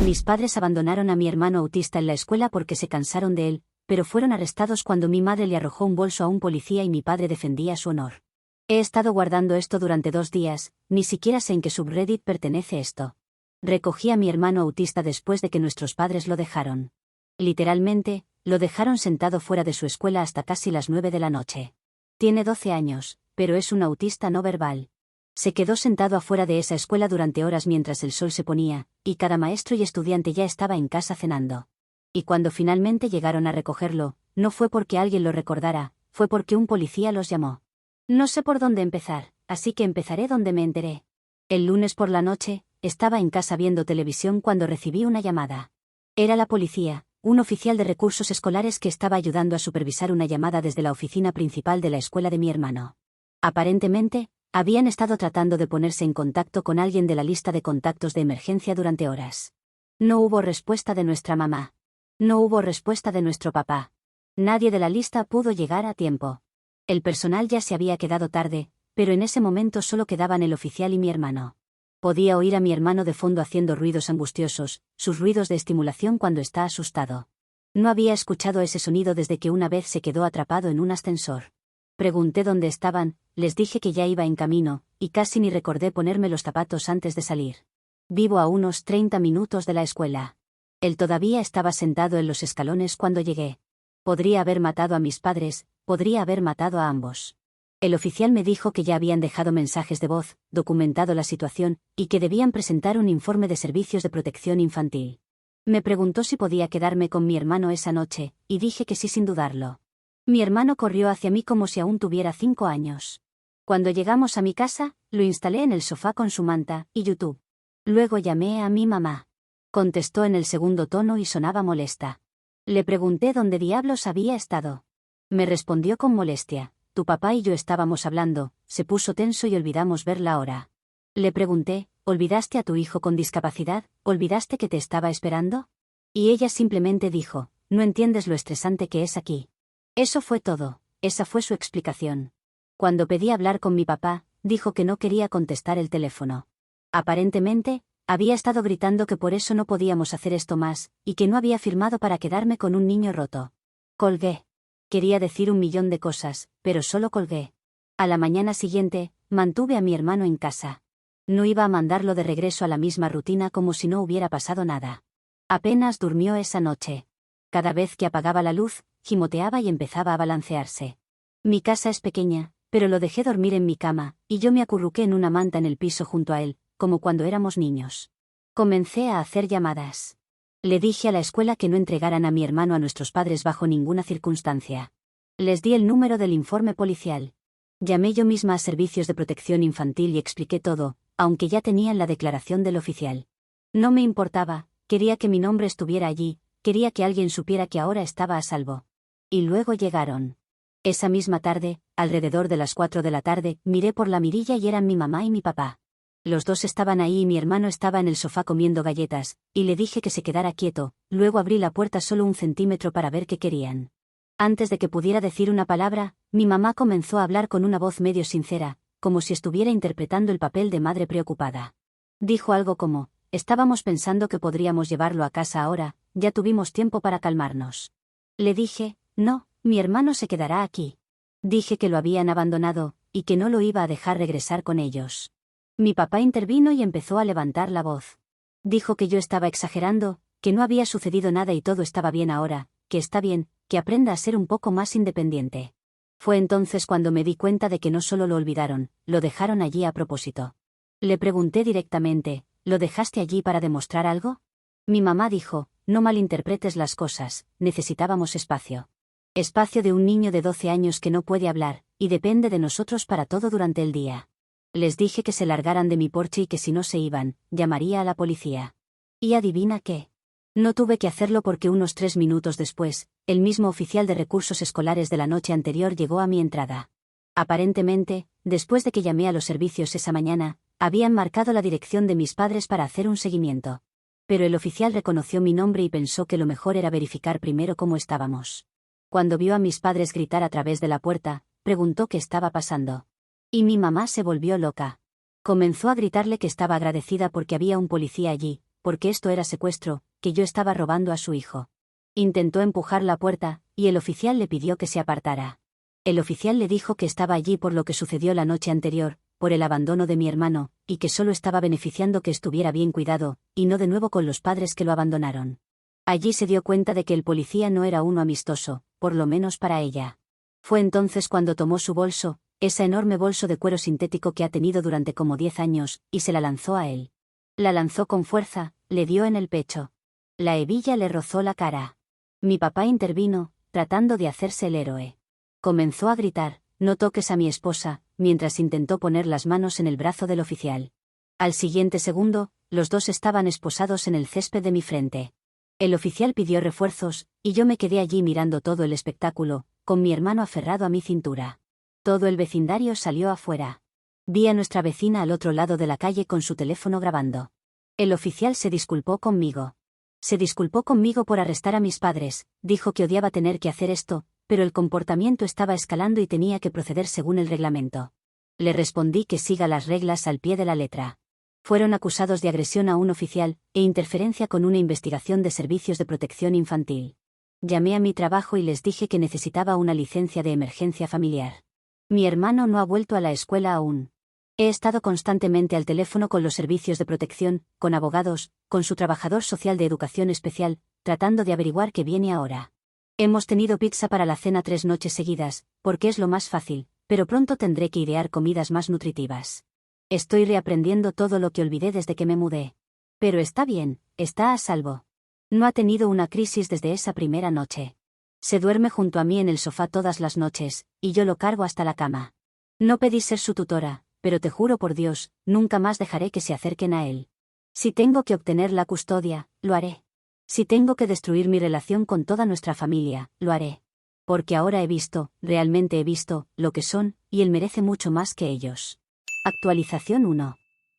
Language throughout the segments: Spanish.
Mis padres abandonaron a mi hermano autista en la escuela porque se cansaron de él, pero fueron arrestados cuando mi madre le arrojó un bolso a un policía y mi padre defendía su honor. He estado guardando esto durante 2 días, ni siquiera sé en qué subreddit pertenece esto. Recogí a mi hermano autista después de que nuestros padres lo dejaron. Literalmente, lo dejaron sentado fuera de su escuela hasta casi las 9 de la noche. Tiene 12 años, pero es un autista no verbal. Se quedó sentado afuera de esa escuela durante horas mientras el sol se ponía, y cada maestro y estudiante ya estaba en casa cenando. Y cuando finalmente llegaron a recogerlo, no fue porque alguien lo recordara, fue porque un policía los llamó. No sé por dónde empezar, así que empezaré donde me enteré. El lunes por la noche, estaba en casa viendo televisión cuando recibí una llamada. Era la policía, un oficial de recursos escolares que estaba ayudando a supervisar una llamada desde la oficina principal de la escuela de mi hermano. Aparentemente, habían estado tratando de ponerse en contacto con alguien de la lista de contactos de emergencia durante horas. No hubo respuesta de nuestra mamá. No hubo respuesta de nuestro papá. Nadie de la lista pudo llegar a tiempo. El personal ya se había quedado tarde, pero en ese momento solo quedaban el oficial y mi hermano. Podía oír a mi hermano de fondo haciendo ruidos angustiosos, sus ruidos de estimulación cuando está asustado. No había escuchado ese sonido desde que una vez se quedó atrapado en un ascensor. Pregunté dónde estaban, les dije que ya iba en camino, y casi ni recordé ponerme los zapatos antes de salir. Vivo a unos 30 minutos de la escuela. Él todavía estaba sentado en los escalones cuando llegué. Podría haber matado a mis padres, podría haber matado a ambos. El oficial me dijo que ya habían dejado mensajes de voz, documentado la situación, y que debían presentar un informe de servicios de protección infantil. Me preguntó si podía quedarme con mi hermano esa noche, y dije que sí sin dudarlo. Mi hermano corrió hacia mí como si aún tuviera 5 años. Cuando llegamos a mi casa, lo instalé en el sofá con su manta y YouTube. Luego llamé a mi mamá. Contestó en el segundo tono y sonaba molesta. Le pregunté dónde diablos había estado. Me respondió con molestia. Tu papá y yo estábamos hablando, se puso tenso y olvidamos ver la hora. Le pregunté, ¿olvidaste a tu hijo con discapacidad? ¿Olvidaste que te estaba esperando? Y ella simplemente dijo, no entiendes lo estresante que es aquí. Eso fue todo, esa fue su explicación. Cuando pedí hablar con mi papá, dijo que no quería contestar el teléfono. Aparentemente, había estado gritando que por eso no podíamos hacer esto más, y que no había firmado para quedarme con un niño roto. Colgué. Quería decir 1.000.000 de cosas, pero solo colgué. A la mañana siguiente, mantuve a mi hermano en casa. No iba a mandarlo de regreso a la misma rutina como si no hubiera pasado nada. Apenas durmió esa noche. Cada vez que apagaba la luz, gimoteaba y empezaba a balancearse. Mi casa es pequeña, pero lo dejé dormir en mi cama, y yo me acurruqué en una manta en el piso junto a él, como cuando éramos niños. Comencé a hacer llamadas. Le dije a la escuela que no entregaran a mi hermano a nuestros padres bajo ninguna circunstancia. Les di el número del informe policial. Llamé yo misma a Servicios de Protección Infantil y expliqué todo, aunque ya tenían la declaración del oficial. No me importaba, quería que mi nombre estuviera allí, quería que alguien supiera que ahora estaba a salvo. Y luego llegaron. Esa misma tarde, alrededor de las 4 de la tarde, miré por la mirilla y eran mi mamá y mi papá. Los dos estaban ahí y mi hermano estaba en el sofá comiendo galletas, y le dije que se quedara quieto, luego abrí la puerta solo 1 centímetro para ver qué querían. Antes de que pudiera decir una palabra, mi mamá comenzó a hablar con una voz medio sincera, como si estuviera interpretando el papel de madre preocupada. Dijo algo como, estábamos pensando que podríamos llevarlo a casa ahora, ya tuvimos tiempo para calmarnos. Le dije, no, mi hermano se quedará aquí. Dije que lo habían abandonado, y que no lo iba a dejar regresar con ellos. Mi papá intervino y empezó a levantar la voz. Dijo que yo estaba exagerando, que no había sucedido nada y todo estaba bien ahora, que está bien, que aprenda a ser un poco más independiente. Fue entonces cuando me di cuenta de que no solo lo olvidaron, lo dejaron allí a propósito. Le pregunté directamente, ¿lo dejaste allí para demostrar algo? Mi mamá dijo, no malinterpretes las cosas, necesitábamos espacio. Espacio de un niño de 12 años que no puede hablar, y depende de nosotros para todo durante el día. Les dije que se largaran de mi porche y que si no se iban, llamaría a la policía. Y adivina qué. No tuve que hacerlo porque unos 3 minutos después, el mismo oficial de recursos escolares de la noche anterior llegó a mi entrada. Aparentemente, después de que llamé a los servicios esa mañana, habían marcado la dirección de mis padres para hacer un seguimiento. Pero el oficial reconoció mi nombre y pensó que lo mejor era verificar primero cómo estábamos. Cuando vio a mis padres gritar a través de la puerta, preguntó qué estaba pasando. Y mi mamá se volvió loca. Comenzó a gritarle que estaba agradecida porque había un policía allí, porque esto era secuestro, que yo estaba robando a su hijo. Intentó empujar la puerta, y el oficial le pidió que se apartara. El oficial le dijo que estaba allí por lo que sucedió la noche anterior, por el abandono de mi hermano, y que solo estaba beneficiando que estuviera bien cuidado, y no de nuevo con los padres que lo abandonaron. Allí se dio cuenta de que el policía no era uno amistoso, por lo menos para ella. Fue entonces cuando tomó su bolso, esa enorme bolso de cuero sintético que ha tenido durante como 10 años, y se la lanzó a él. La lanzó con fuerza, le dio en el pecho. La hebilla le rozó la cara. Mi papá intervino, tratando de hacerse el héroe. Comenzó a gritar, «No toques a mi esposa», mientras intentó poner las manos en el brazo del oficial. Al siguiente segundo, los dos estaban esposados en el césped de mi frente. El oficial pidió refuerzos, y yo me quedé allí mirando todo el espectáculo, con mi hermano aferrado a mi cintura. Todo el vecindario salió afuera. Vi a nuestra vecina al otro lado de la calle con su teléfono grabando. El oficial se disculpó conmigo. Se disculpó conmigo por arrestar a mis padres, dijo que odiaba tener que hacer esto, pero el comportamiento estaba escalando y tenía que proceder según el reglamento. Le respondí que siga las reglas al pie de la letra. Fueron acusados de agresión a un oficial, e interferencia con una investigación de servicios de protección infantil. Llamé a mi trabajo y les dije que necesitaba una licencia de emergencia familiar. Mi hermano no ha vuelto a la escuela aún. He estado constantemente al teléfono con los servicios de protección, con abogados, con su trabajador social de educación especial, tratando de averiguar qué viene ahora. Hemos tenido pizza para la cena 3 noches seguidas, porque es lo más fácil, pero pronto tendré que idear comidas más nutritivas. Estoy reaprendiendo todo lo que olvidé desde que me mudé. Pero está bien, está a salvo. No ha tenido una crisis desde esa primera noche. Se duerme junto a mí en el sofá todas las noches, y yo lo cargo hasta la cama. No pedí ser su tutora, pero te juro por Dios, nunca más dejaré que se acerquen a él. Si tengo que obtener la custodia, lo haré. Si tengo que destruir mi relación con toda nuestra familia, lo haré. Porque ahora he visto, realmente he visto, lo que son, y él merece mucho más que ellos. Actualización 1.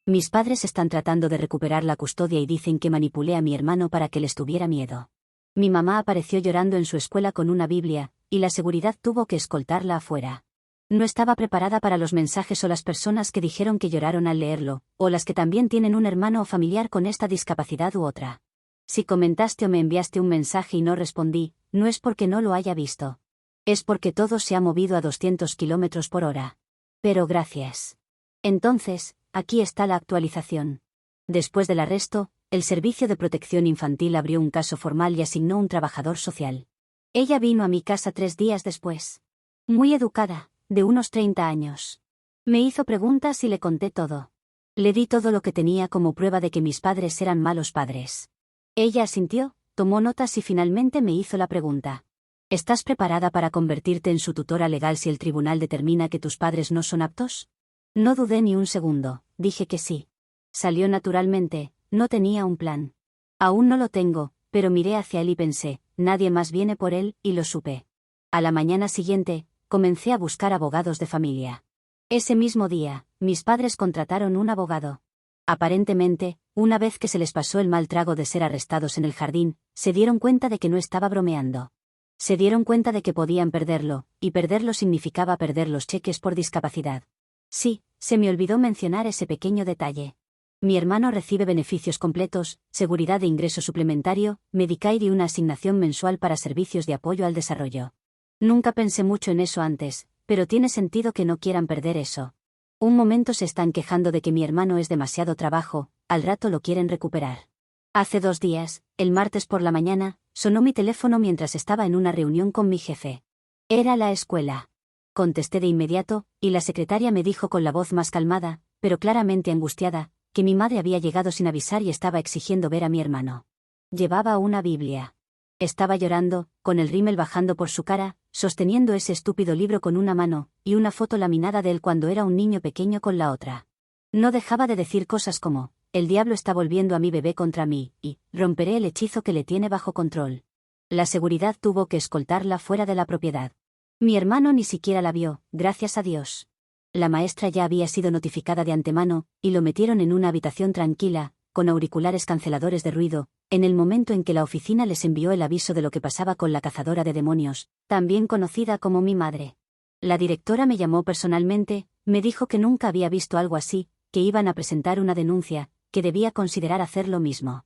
Mis padres están tratando de recuperar la custodia y dicen que manipulé a mi hermano para que les tuviera miedo. Mi mamá apareció llorando en su escuela con una Biblia, y la seguridad tuvo que escoltarla afuera. No estaba preparada para los mensajes o las personas que dijeron que lloraron al leerlo, o las que también tienen un hermano o familiar con esta discapacidad u otra. Si comentaste o me enviaste un mensaje y no respondí, no es porque no lo haya visto. Es porque todo se ha movido a 200 kilómetros por hora. Pero gracias. Entonces, aquí está la actualización. Después del arresto, el Servicio de Protección Infantil abrió un caso formal y asignó un trabajador social. Ella vino a mi casa 3 días después. Muy educada, de unos 30 años. Me hizo preguntas y le conté todo. Le di todo lo que tenía como prueba de que mis padres eran malos padres. Ella asintió, tomó notas y finalmente me hizo la pregunta. ¿Estás preparada para convertirte en su tutora legal si el tribunal determina que tus padres no son aptos? No dudé ni un segundo, dije que sí. Salió naturalmente, no tenía un plan. Aún no lo tengo, pero miré hacia él y pensé, nadie más viene por él, y lo supe. A la mañana siguiente, comencé a buscar abogados de familia. Ese mismo día, mis padres contrataron un abogado. Aparentemente, una vez que se les pasó el mal trago de ser arrestados en el jardín, se dieron cuenta de que no estaba bromeando. Se dieron cuenta de que podían perderlo, y perderlo significaba perder los cheques por discapacidad. Sí, se me olvidó mencionar ese pequeño detalle. Mi hermano recibe beneficios completos, seguridad de ingreso suplementario, Medicaid y una asignación mensual para servicios de apoyo al desarrollo. Nunca pensé mucho en eso antes, pero tiene sentido que no quieran perder eso. Un momento se están quejando de que mi hermano es demasiado trabajo, al rato lo quieren recuperar. Hace 2 días, el martes por la mañana, sonó mi teléfono mientras estaba en una reunión con mi jefe. Era la escuela. Contesté de inmediato, y la secretaria me dijo con la voz más calmada, pero claramente angustiada, que mi madre había llegado sin avisar y estaba exigiendo ver a mi hermano. Llevaba una Biblia. Estaba llorando, con el rímel bajando por su cara, sosteniendo ese estúpido libro con una mano, y una foto laminada de él cuando era un niño pequeño con la otra. No dejaba de decir cosas como, el diablo está volviendo a mi bebé contra mí, y, romperé el hechizo que le tiene bajo control. La seguridad tuvo que escoltarla fuera de la propiedad. Mi hermano ni siquiera la vio, gracias a Dios. La maestra ya había sido notificada de antemano, y lo metieron en una habitación tranquila, con auriculares canceladores de ruido, en el momento en que la oficina les envió el aviso de lo que pasaba con la cazadora de demonios, también conocida como mi madre. La directora me llamó personalmente, me dijo que nunca había visto algo así, que iban a presentar una denuncia, que debía considerar hacer lo mismo.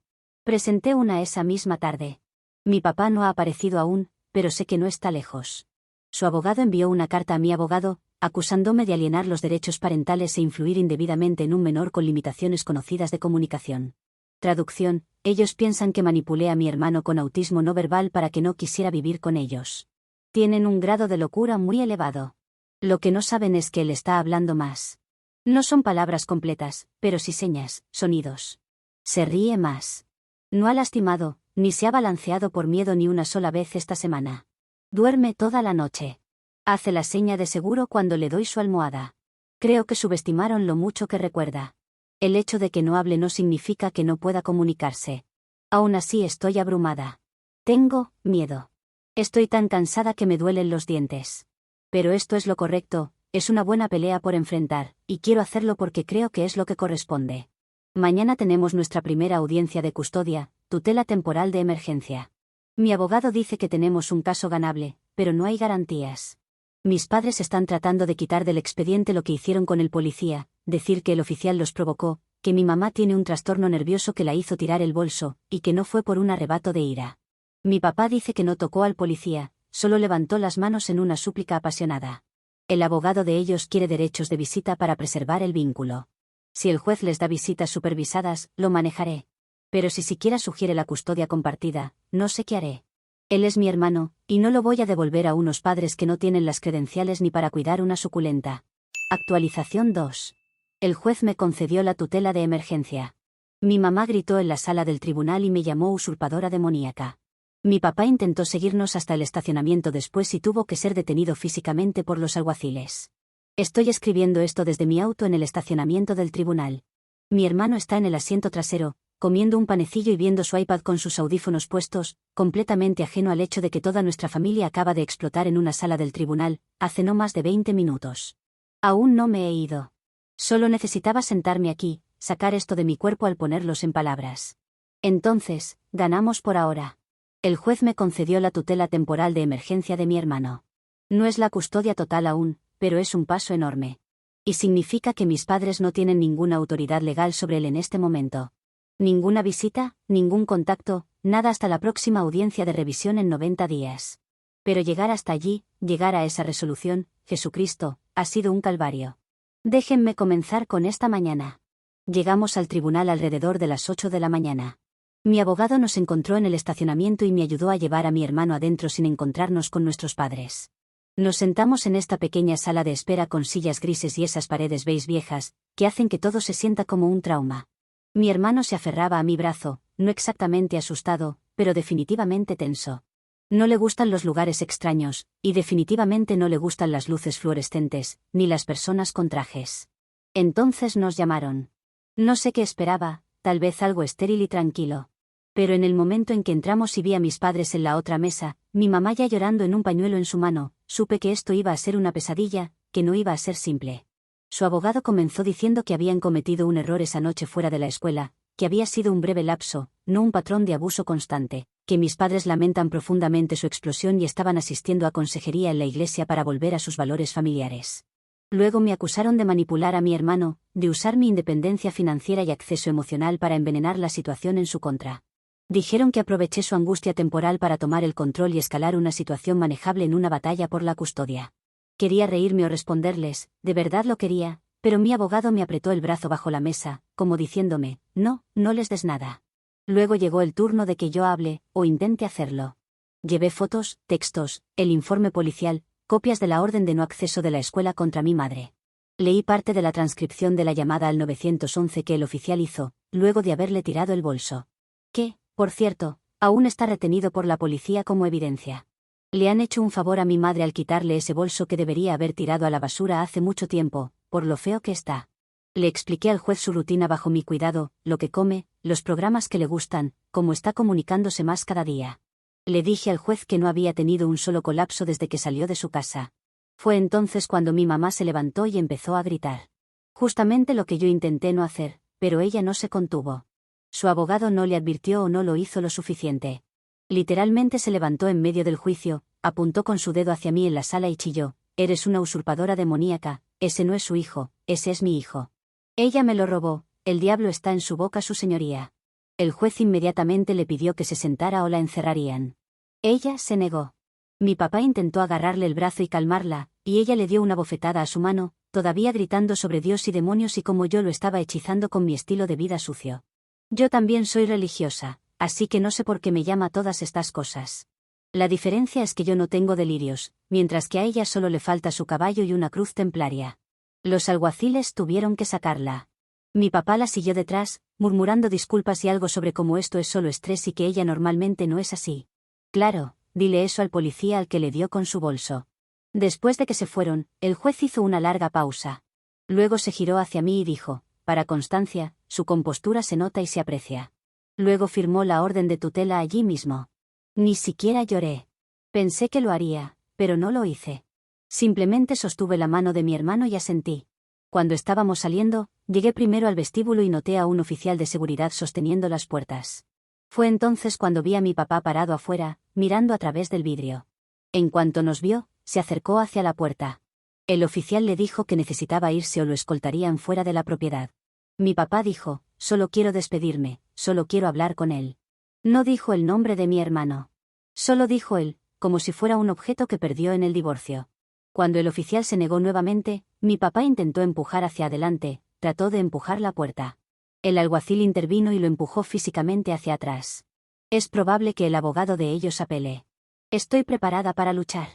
Presenté una esa misma tarde. Mi papá no ha aparecido aún, pero sé que no está lejos. Su abogado envió una carta a mi abogado, acusándome de alienar los derechos parentales e influir indebidamente en un menor con limitaciones conocidas de comunicación. Traducción: ellos piensan que manipulé a mi hermano con autismo no verbal para que no quisiera vivir con ellos. Tienen un grado de locura muy elevado. Lo que no saben es que él está hablando más. No son palabras completas, pero sí señas, sonidos. Se ríe más. No ha lastimado, ni se ha balanceado por miedo ni una sola vez esta semana. Duerme toda la noche. Hace la seña de seguro cuando le doy su almohada. Creo que subestimaron lo mucho que recuerda. El hecho de que no hable no significa que no pueda comunicarse. Aún así estoy abrumada. Tengo miedo. Estoy tan cansada que me duelen los dientes. Pero esto es lo correcto, es una buena pelea por enfrentar, y quiero hacerlo porque creo que es lo que corresponde. Mañana tenemos nuestra primera audiencia de custodia, tutela temporal de emergencia. Mi abogado dice que tenemos un caso ganable, pero no hay garantías. Mis padres están tratando de quitar del expediente lo que hicieron con el policía, decir que el oficial los provocó, que mi mamá tiene un trastorno nervioso que la hizo tirar el bolso, y que no fue por un arrebato de ira. Mi papá dice que no tocó al policía, solo levantó las manos en una súplica apasionada. El abogado de ellos quiere derechos de visita para preservar el vínculo. Si el juez les da visitas supervisadas, lo manejaré. Pero si siquiera sugiere la custodia compartida, no sé qué haré. Él es mi hermano, y no lo voy a devolver a unos padres que no tienen las credenciales ni para cuidar una suculenta. Actualización 2. El juez me concedió la tutela de emergencia. Mi mamá gritó en la sala del tribunal y me llamó usurpadora demoníaca. Mi papá intentó seguirnos hasta el estacionamiento después y tuvo que ser detenido físicamente por los alguaciles. Estoy escribiendo esto desde mi auto en el estacionamiento del tribunal. Mi hermano está en el asiento trasero, comiendo un panecillo y viendo su iPad con sus audífonos puestos, completamente ajeno al hecho de que toda nuestra familia acaba de explotar en una sala del tribunal, hace no más de 20 minutos. Aún no me he ido. Solo necesitaba sentarme aquí, sacar esto de mi cuerpo al ponerlos en palabras. Entonces, ganamos por ahora. El juez me concedió la tutela temporal de emergencia de mi hermano. No es la custodia total aún, pero es un paso enorme. Y significa que mis padres no tienen ninguna autoridad legal sobre él en este momento. Ninguna visita, ningún contacto, nada hasta la próxima audiencia de revisión en 90 días. Pero llegar hasta allí, llegar a esa resolución, Jesucristo, ha sido un calvario. Déjenme comenzar con esta mañana. Llegamos al tribunal alrededor de las 8 de la mañana. Mi abogado nos encontró en el estacionamiento y me ayudó a llevar a mi hermano adentro sin encontrarnos con nuestros padres. Nos sentamos en esta pequeña sala de espera con sillas grises y esas paredes beige viejas, que hacen que todo se sienta como un trauma. Mi hermano se aferraba a mi brazo, no exactamente asustado, pero definitivamente tenso. No le gustan los lugares extraños, y definitivamente no le gustan las luces fluorescentes, ni las personas con trajes. Entonces nos llamaron. No sé qué esperaba, tal vez algo estéril y tranquilo. Pero en el momento en que entramos y vi a mis padres en la otra mesa, mi mamá ya llorando en un pañuelo en su mano, supe que esto iba a ser una pesadilla, que no iba a ser simple. Su abogado comenzó diciendo que habían cometido un error esa noche fuera de la escuela, que había sido un breve lapso, no un patrón de abuso constante, que mis padres lamentan profundamente su explosión y estaban asistiendo a consejería en la iglesia para volver a sus valores familiares. Luego me acusaron de manipular a mi hermano, de usar mi independencia financiera y acceso emocional para envenenar la situación en su contra. Dijeron que aproveché su angustia temporal para tomar el control y escalar una situación manejable en una batalla por la custodia. Quería reírme o responderles, de verdad lo quería, pero mi abogado me apretó el brazo bajo la mesa, como diciéndome, no, no les des nada. Luego llegó el turno de que yo hable, o intente hacerlo. Llevé fotos, textos, el informe policial, copias de la orden de no acceso de la escuela contra mi madre. Leí parte de la transcripción de la llamada al 911 que el oficial hizo, luego de haberle tirado el bolso. Que, por cierto, aún está retenido por la policía como evidencia. Le han hecho un favor a mi madre al quitarle ese bolso que debería haber tirado a la basura hace mucho tiempo, por lo feo que está. Le expliqué al juez su rutina bajo mi cuidado, lo que come, los programas que le gustan, cómo está comunicándose más cada día. Le dije al juez que no había tenido un solo colapso desde que salió de su casa. Fue entonces cuando mi mamá se levantó y empezó a gritar. Justamente lo que yo intenté no hacer, pero ella no se contuvo. Su abogado no le advirtió o no lo hizo lo suficiente. Literalmente se levantó en medio del juicio, apuntó con su dedo hacia mí en la sala y chilló, «Eres una usurpadora demoníaca, ese no es su hijo, ese es mi hijo. Ella me lo robó, el diablo está en su boca, su señoría». El juez inmediatamente le pidió que se sentara o la encerrarían. Ella se negó. Mi papá intentó agarrarle el brazo y calmarla, y ella le dio una bofetada a su mano, todavía gritando sobre Dios y demonios y cómo yo lo estaba hechizando con mi estilo de vida sucio. Yo también soy religiosa, así que no sé por qué me llama todas estas cosas. La diferencia es que yo no tengo delirios, mientras que a ella solo le falta su caballo y una cruz templaria. Los alguaciles tuvieron que sacarla. Mi papá la siguió detrás, murmurando disculpas y algo sobre cómo esto es solo estrés y que ella normalmente no es así. Claro, dile eso al policía al que le dio con su bolso. Después de que se fueron, el juez hizo una larga pausa. Luego se giró hacia mí y dijo, para constancia, su compostura se nota y se aprecia. Luego firmó la orden de tutela allí mismo. Ni siquiera lloré. Pensé que lo haría, pero no lo hice. Simplemente sostuve la mano de mi hermano y asentí. Cuando estábamos saliendo, llegué primero al vestíbulo y noté a un oficial de seguridad sosteniendo las puertas. Fue entonces cuando vi a mi papá parado afuera, mirando a través del vidrio. En cuanto nos vio, se acercó hacia la puerta. El oficial le dijo que necesitaba irse o lo escoltarían fuera de la propiedad. Mi papá dijo, solo quiero despedirme, solo quiero hablar con él. No dijo el nombre de mi hermano. Solo dijo él, como si fuera un objeto que perdió en el divorcio. Cuando el oficial se negó nuevamente, mi papá intentó empujar hacia adelante, trató de empujar la puerta. El alguacil intervino y lo empujó físicamente hacia atrás. Es probable que el abogado de ellos apele. Estoy preparada para luchar.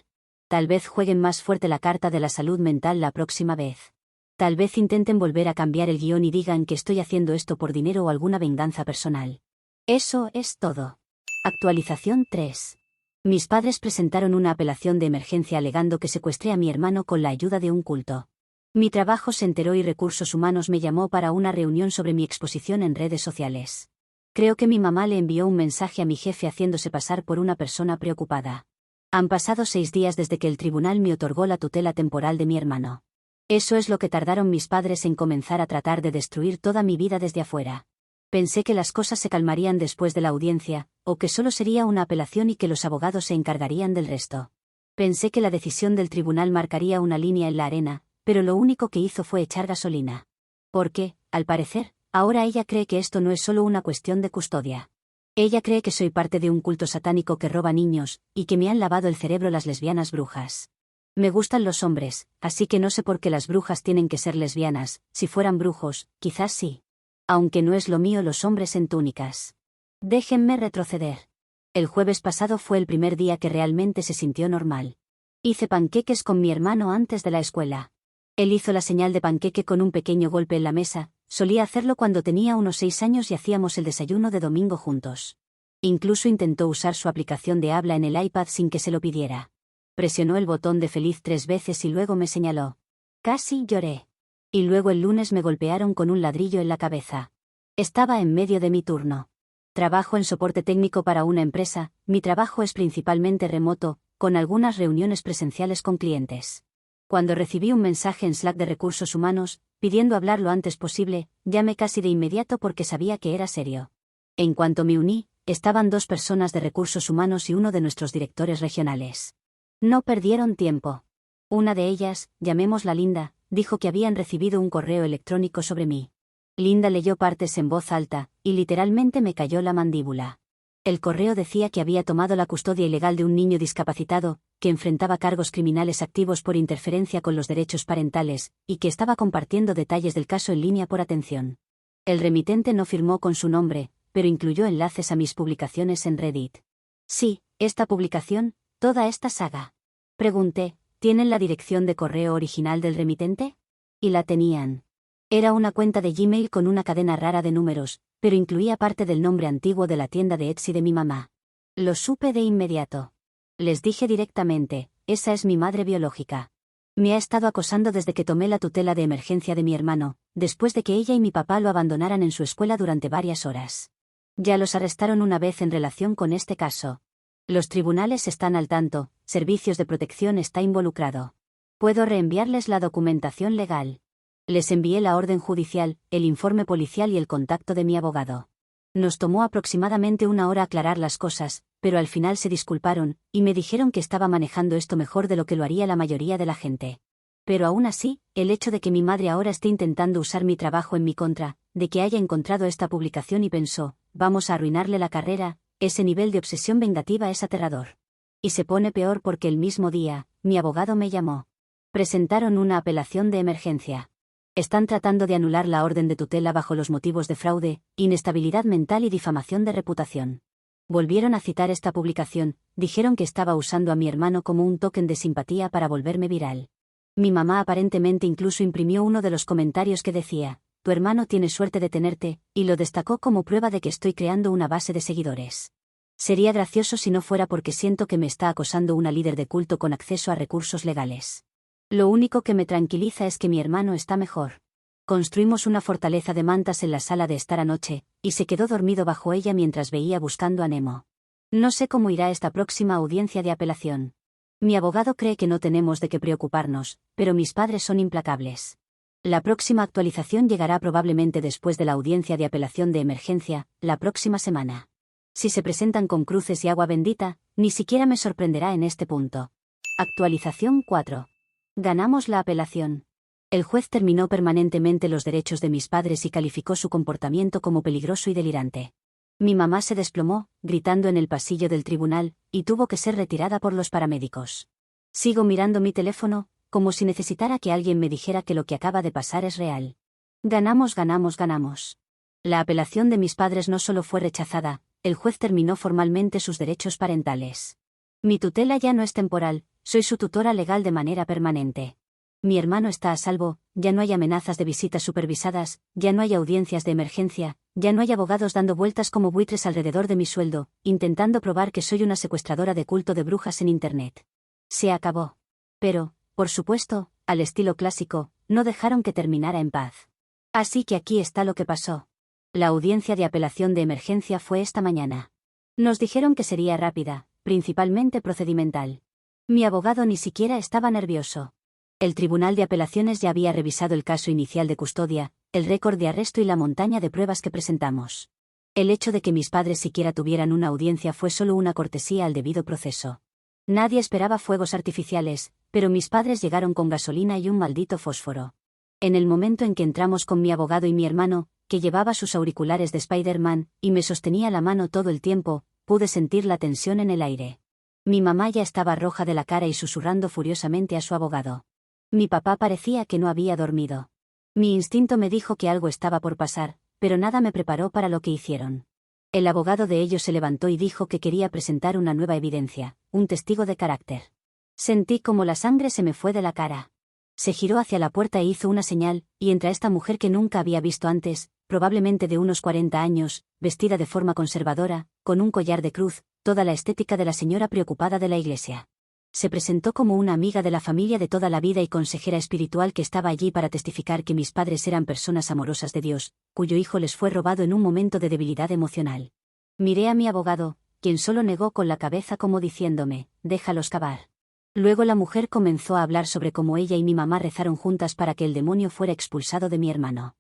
Tal vez jueguen más fuerte la carta de la salud mental la próxima vez. Tal vez intenten volver a cambiar el guión y digan que estoy haciendo esto por dinero o alguna venganza personal. Eso es todo. Actualización 3. Mis padres presentaron una apelación de emergencia alegando que secuestré a mi hermano con la ayuda de un culto. Mi trabajo se enteró y Recursos Humanos me llamó para una reunión sobre mi exposición en redes sociales. Creo que mi mamá le envió un mensaje a mi jefe haciéndose pasar por una persona preocupada. Han pasado 6 días desde que el tribunal me otorgó la tutela temporal de mi hermano. Eso es lo que tardaron mis padres en comenzar a tratar de destruir toda mi vida desde afuera. Pensé que las cosas se calmarían después de la audiencia, o que solo sería una apelación y que los abogados se encargarían del resto. Pensé que la decisión del tribunal marcaría una línea en la arena, pero lo único que hizo fue echar gasolina. Porque, al parecer, ahora ella cree que esto no es solo una cuestión de custodia. Ella cree que soy parte de un culto satánico que roba niños, y que me han lavado el cerebro las lesbianas brujas. Me gustan los hombres, así que no sé por qué las brujas tienen que ser lesbianas. Si fueran brujos, quizás sí. Aunque no es lo mío los hombres en túnicas. Déjenme retroceder. El jueves pasado fue el primer día que realmente se sintió normal. Hice panqueques con mi hermano antes de la escuela. Él hizo la señal de panqueque con un pequeño golpe en la mesa. Solía hacerlo cuando tenía unos 6 años y hacíamos el desayuno de domingo juntos. Incluso intentó usar su aplicación de habla en el iPad sin que se lo pidiera. Presionó el botón de feliz 3 veces y luego me señaló. Casi lloré. Y luego el lunes me golpearon con un ladrillo en la cabeza. Estaba en medio de mi turno. Trabajo en soporte técnico para una empresa, mi trabajo es principalmente remoto, con algunas reuniones presenciales con clientes. Cuando recibí un mensaje en Slack de Recursos Humanos, pidiendo hablar lo antes posible, llamé casi de inmediato porque sabía que era serio. En cuanto me uní, estaban 2 personas de Recursos Humanos y uno de nuestros directores regionales. No perdieron tiempo. Una de ellas, llamémosla Linda, dijo que habían recibido un correo electrónico sobre mí. Linda leyó partes en voz alta, y literalmente me cayó la mandíbula. El correo decía que había tomado la custodia ilegal de un niño discapacitado, que enfrentaba cargos criminales activos por interferencia con los derechos parentales, y que estaba compartiendo detalles del caso en línea por atención. El remitente no firmó con su nombre, pero incluyó enlaces a mis publicaciones en Reddit. Sí, esta publicación, toda esta saga. Pregunté, ¿tienen la dirección de correo original del remitente? Y la tenían. Era una cuenta de Gmail con una cadena rara de números, pero incluía parte del nombre antiguo de la tienda de Etsy de mi mamá. Lo supe de inmediato. Les dije directamente, esa es mi madre biológica. Me ha estado acosando desde que tomé la tutela de emergencia de mi hermano, después de que ella y mi papá lo abandonaran en su escuela durante varias horas. Ya los arrestaron una vez en relación con este caso. Los tribunales están al tanto, Servicios de Protección está involucrado. Puedo reenviarles la documentación legal. Les envié la orden judicial, el informe policial y el contacto de mi abogado. Nos tomó aproximadamente 1 hora aclarar las cosas, pero al final se disculparon, y me dijeron que estaba manejando esto mejor de lo que lo haría la mayoría de la gente. Pero aún así, el hecho de que mi madre ahora esté intentando usar mi trabajo en mi contra, de que haya encontrado esta publicación y pensó, vamos a arruinarle la carrera, ese nivel de obsesión vengativa es aterrador. Y se pone peor porque el mismo día, mi abogado me llamó. Presentaron una apelación de emergencia. Están tratando de anular la orden de tutela bajo los motivos de fraude, inestabilidad mental y difamación de reputación. Volvieron a citar esta publicación, dijeron que estaba usando a mi hermano como un token de simpatía para volverme viral. Mi mamá aparentemente incluso imprimió uno de los comentarios que decía: tu hermano tiene suerte de tenerte, y lo destacó como prueba de que estoy creando una base de seguidores. Sería gracioso si no fuera porque siento que me está acosando una líder de culto con acceso a recursos legales. Lo único que me tranquiliza es que mi hermano está mejor. Construimos una fortaleza de mantas en la sala de estar anoche, y se quedó dormido bajo ella mientras veía Buscando a Nemo. No sé cómo irá esta próxima audiencia de apelación. Mi abogado cree que no tenemos de qué preocuparnos, pero mis padres son implacables. La próxima actualización llegará probablemente después de la audiencia de apelación de emergencia, la próxima semana. Si se presentan con cruces y agua bendita, ni siquiera me sorprenderá en este punto. Actualización 4. Ganamos la apelación. El juez terminó permanentemente los derechos de mis padres y calificó su comportamiento como peligroso y delirante. Mi mamá se desplomó, gritando en el pasillo del tribunal, y tuvo que ser retirada por los paramédicos. Sigo mirando mi teléfono, como si necesitara que alguien me dijera que lo que acaba de pasar es real. Ganamos, ganamos, ganamos. La apelación de mis padres no solo fue rechazada, el juez terminó formalmente sus derechos parentales. Mi tutela ya no es temporal, soy su tutora legal de manera permanente. Mi hermano está a salvo, ya no hay amenazas de visitas supervisadas, ya no hay audiencias de emergencia, ya no hay abogados dando vueltas como buitres alrededor de mi sueldo, intentando probar que soy una secuestradora de culto de brujas en Internet. Se acabó. Pero, por supuesto, al estilo clásico, no dejaron que terminara en paz. Así que aquí está lo que pasó. La audiencia de apelación de emergencia fue esta mañana. Nos dijeron que sería rápida, principalmente procedimental. Mi abogado ni siquiera estaba nervioso. El Tribunal de Apelaciones ya había revisado el caso inicial de custodia, el récord de arresto y la montaña de pruebas que presentamos. El hecho de que mis padres siquiera tuvieran una audiencia fue solo una cortesía al debido proceso. Nadie esperaba fuegos artificiales, pero mis padres llegaron con gasolina y un maldito fósforo. En el momento en que entramos con mi abogado y mi hermano, que llevaba sus auriculares de Spider-Man, y me sostenía la mano todo el tiempo, pude sentir la tensión en el aire. Mi mamá ya estaba roja de la cara y susurrando furiosamente a su abogado. Mi papá parecía que no había dormido. Mi instinto me dijo que algo estaba por pasar, pero nada me preparó para lo que hicieron. El abogado de ellos se levantó y dijo que quería presentar una nueva evidencia, un testigo de carácter. Sentí como la sangre se me fue de la cara. Se giró hacia la puerta e hizo una señal, y entra esta mujer que nunca había visto antes, probablemente de unos 40 años, vestida de forma conservadora, con un collar de cruz, toda la estética de la señora preocupada de la iglesia. Se presentó como una amiga de la familia de toda la vida y consejera espiritual que estaba allí para testificar que mis padres eran personas amorosas de Dios, cuyo hijo les fue robado en un momento de debilidad emocional. Miré a mi abogado, quien solo negó con la cabeza como diciéndome, déjalos cavar. Luego la mujer comenzó a hablar sobre cómo ella y mi mamá rezaron juntas para que el demonio fuera expulsado de mi hermano.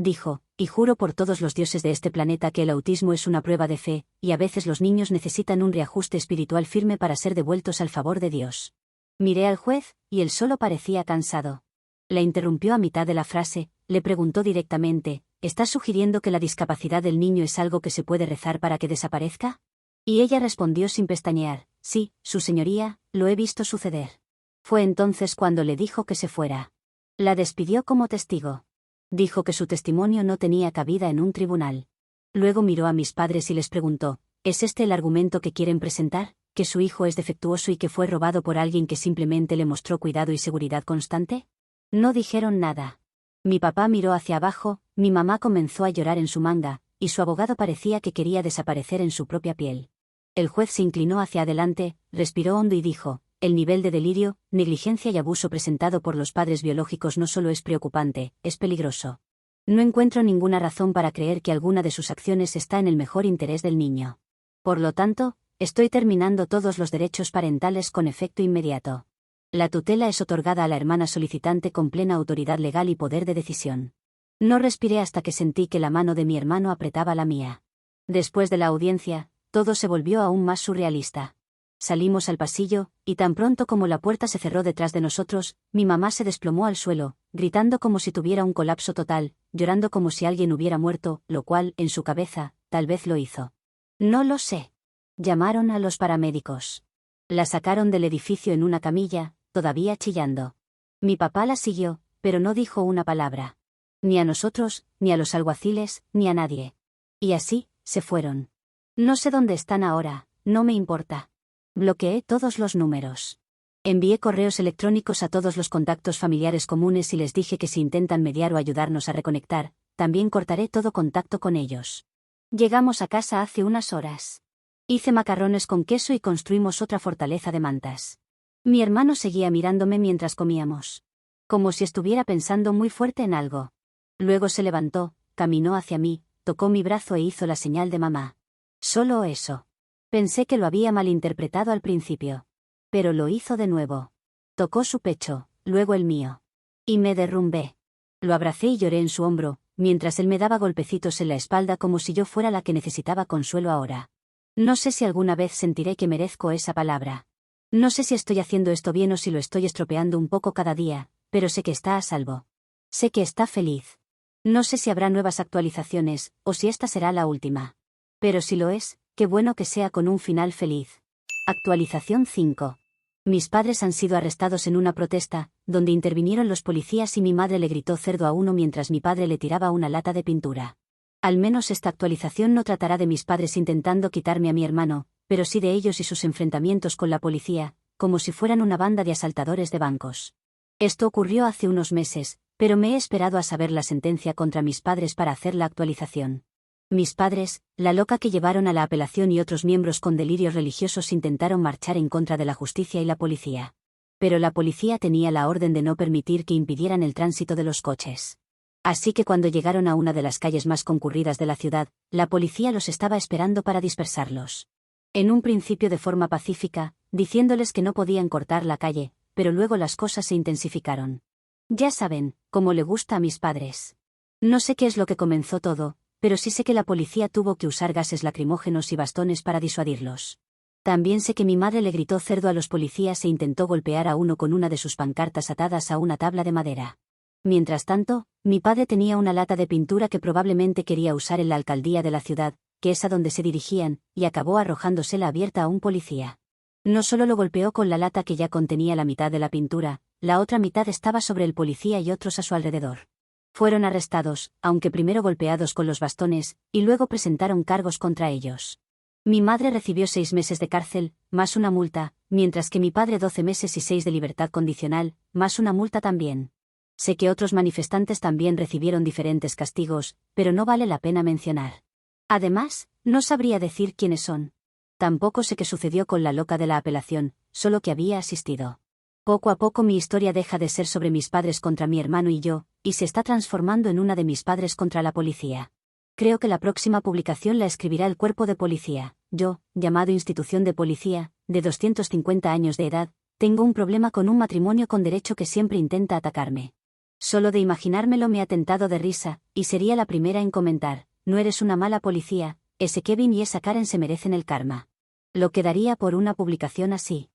Dijo, y juro por todos los dioses de este planeta que el autismo es una prueba de fe, y a veces los niños necesitan un reajuste espiritual firme para ser devueltos al favor de Dios. Miré al juez, y él solo parecía cansado. La interrumpió a mitad de la frase, le preguntó directamente, ¿estás sugiriendo que la discapacidad del niño es algo que se puede rezar para que desaparezca? Y ella respondió sin pestañear, sí, su señoría, lo he visto suceder. Fue entonces cuando le dijo que se fuera. La despidió como testigo. Dijo que su testimonio no tenía cabida en un tribunal. Luego miró a mis padres y les preguntó, ¿es este el argumento que quieren presentar? ¿Que su hijo es defectuoso y que fue robado por alguien que simplemente le mostró cuidado y seguridad constante? No dijeron nada. Mi papá miró hacia abajo, mi mamá comenzó a llorar en su manga, y su abogado parecía que quería desaparecer en su propia piel. El juez se inclinó hacia adelante, respiró hondo y dijo, el nivel de delirio, negligencia y abuso presentado por los padres biológicos no solo es preocupante, es peligroso. No encuentro ninguna razón para creer que alguna de sus acciones está en el mejor interés del niño. Por lo tanto, estoy terminando todos los derechos parentales con efecto inmediato. La tutela es otorgada a la hermana solicitante con plena autoridad legal y poder de decisión. No respiré hasta que sentí que la mano de mi hermano apretaba la mía. Después de la audiencia, todo se volvió aún más surrealista. Salimos al pasillo, y tan pronto como la puerta se cerró detrás de nosotros, mi mamá se desplomó al suelo, gritando como si tuviera un colapso total, llorando como si alguien hubiera muerto, lo cual, en su cabeza, tal vez lo hizo. No lo sé. Llamaron a los paramédicos. La sacaron del edificio en una camilla, todavía chillando. Mi papá la siguió, pero no dijo una palabra. Ni a nosotros, ni a los alguaciles, ni a nadie. Y así, se fueron. No sé dónde están ahora, no me importa. Bloqueé todos los números. Envié correos electrónicos a todos los contactos familiares comunes y les dije que si intentan mediar o ayudarnos a reconectar, también cortaré todo contacto con ellos. Llegamos a casa hace unas horas. Hice macarrones con queso y construimos otra fortaleza de mantas. Mi hermano seguía mirándome mientras comíamos. Como si estuviera pensando muy fuerte en algo. Luego se levantó, caminó hacia mí, tocó mi brazo e hizo la señal de mamá. Solo eso. Pensé que lo había malinterpretado al principio. Pero lo hizo de nuevo. Tocó su pecho, luego el mío. Y me derrumbé. Lo abracé y lloré en su hombro, mientras él me daba golpecitos en la espalda como si yo fuera la que necesitaba consuelo ahora. No sé si alguna vez sentiré que merezco esa palabra. No sé si estoy haciendo esto bien o si lo estoy estropeando un poco cada día, pero sé que está a salvo. Sé que está feliz. No sé si habrá nuevas actualizaciones, o si esta será la última. Pero si lo es, qué bueno que sea con un final feliz. Actualización 5. Mis padres han sido arrestados en una protesta, donde intervinieron los policías y mi madre le gritó cerdo a uno mientras mi padre le tiraba una lata de pintura. Al menos esta actualización no tratará de mis padres intentando quitarme a mi hermano, pero sí de ellos y sus enfrentamientos con la policía, como si fueran una banda de asaltadores de bancos. Esto ocurrió hace unos meses, pero me he esperado a saber la sentencia contra mis padres para hacer la actualización. Mis padres, la loca que llevaron a la apelación y otros miembros con delirios religiosos intentaron marchar en contra de la justicia y la policía. Pero la policía tenía la orden de no permitir que impidieran el tránsito de los coches. Así que cuando llegaron a una de las calles más concurridas de la ciudad, la policía los estaba esperando para dispersarlos. En un principio de forma pacífica, diciéndoles que no podían cortar la calle, pero luego las cosas se intensificaron. Ya saben, como le gusta a mis padres. No sé qué es lo que comenzó todo, pero sí sé que la policía tuvo que usar gases lacrimógenos y bastones para disuadirlos. También sé que mi madre le gritó cerdo a los policías e intentó golpear a uno con una de sus pancartas atadas a una tabla de madera. Mientras tanto, mi padre tenía una lata de pintura que probablemente quería usar en la alcaldía de la ciudad, que es a donde se dirigían, y acabó arrojándosela abierta a un policía. No solo lo golpeó con la lata que ya contenía la mitad de la pintura, la otra mitad estaba sobre el policía y otros a su alrededor. Fueron arrestados, aunque primero golpeados con los bastones, y luego presentaron cargos contra ellos. Mi madre recibió 6 meses de cárcel, más una multa, mientras que mi padre 12 meses y 6 de libertad condicional, más una multa también. Sé que otros manifestantes también recibieron diferentes castigos, pero no vale la pena mencionar. Además, no sabría decir quiénes son. Tampoco sé qué sucedió con la loca de la apelación, solo que había asistido. Poco a poco mi historia deja de ser sobre mis padres contra mi hermano y yo, y se está transformando en una de mis padres contra la policía. Creo que la próxima publicación la escribirá el cuerpo de policía. Yo, llamado Institución de Policía, de 250 años de edad, tengo un problema con un matrimonio con derecho que siempre intenta atacarme. Solo de imaginármelo me ha tentado de risa, y sería la primera en comentar, no eres una mala policía, ese Kevin y esa Karen se merecen el karma. Lo que daría por una publicación así.